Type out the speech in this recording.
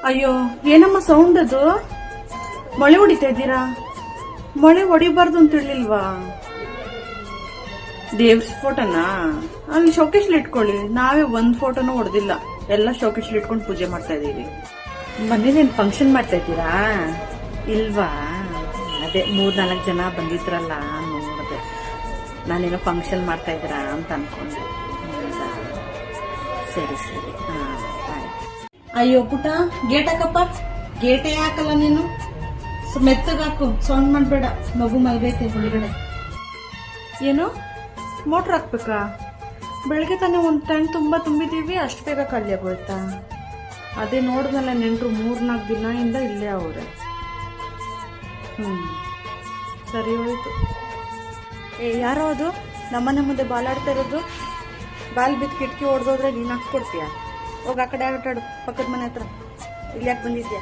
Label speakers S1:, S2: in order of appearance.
S1: ಅಯ್ಯೋ ಏನಮ್ಮ ಸೌಂಡ್ ಅದು? ಮೊಳೆ ಹೊಡಿತಾ ಇದ್ದೀರಾ? ಮೊಳೆ ಹೊಡಿಬಾರ್ದು ಅಂತ ಹೇಳಿಲ್ವಾ? ದೇವ್ರ ಫೋಟೋನಾ ಅಲ್ಲಿ ಶೋಕೇಶ್ಲಿ ಇಟ್ಕೊಳ್ಳಿ. ನಾವೇ ಒಂದ್ ಫೋಟೋನು ಹೊಡೆದಿಲ್ಲ, ಎಲ್ಲ ಶೋಕೇಶ್ಲಿ ಇಟ್ಕೊಂಡು ಪೂಜೆ ಮಾಡ್ತಾ ಇದೀವಿ. ಮನೇಲೇನ್ ಫಂಕ್ಷನ್ ಮಾಡ್ತಾ ಇದ್ದೀರಾ? ಇಲ್ವಾ? ಅದೇ 3-4 ಜನ ಬಂದಿದ್ರಲ್ಲ, ನೋಡಿದೆ. ನಾನೇನೋ ಫಂಕ್ಷನ್ ಮಾಡ್ತಾ ಇದ್ದೀರಾ ಅಂತ ಅನ್ಕೊಂಡೆ. ಸರಿ ಸರಿ, ಹಾ ಆಯ್ತು. ಅಯ್ಯೋ ಪುಟ, ಗೇಟ್ ಹಾಕಪ್ಪ. ಗೇಟೇ ಹಾಕಲ್ಲ ನೀನು, ಮೆತ್ತಗಾಕು, ಸೌಂಡ್ ಮಾಡ್ಬೇಡ. ಮಗು ಮಲ್ಗೈತೆ ಒಳಗಡೆ. ಏನು ಮೋಟ್ರ್ ಹಾಕ್ಬೇಕಾ? ಬೆಳಗ್ಗೆ ತಾನೇ ಒಂದು ಟ್ಯಾಂಕ್ ತುಂಬಾ ತುಂಬಿದೀವಿ, ಅಷ್ಟು ಬೇಗ ಖಾಲಿ ಆಗೋಯ್ತಾ? ಅದೇ ನೋಡಿದ್ಮೇಲೆ ನೆಂಟರು 3-4 ದಿನದಿಂದ ಇಲ್ಲೇ ಅವ್ರೆ. ಸರಿ ಹೋಯ್ತು. ಯಾರೋ ಅದು ನಮ್ಮನೆ ಮುಂದೆ ಬಾಲಾಡ್ತಾ ಇರೋದು? ಬಾಲ್ ಬಿದ್ದು ಕಿಟಕಿ ಹೊಡೆದೋದ್ರೆ ನೀನು ಹಾಕ್ಕೊಡ್ತೀಯ? ಹೋಗಿ ಆ ಕಡೆ ಆಟಾಡು, ಪಕ್ಕದ ಮನೆ ಹತ್ರ. ಇಲ್ಲಿ ಯಾಕೆ ಬಂದಿದ್ಯಾ?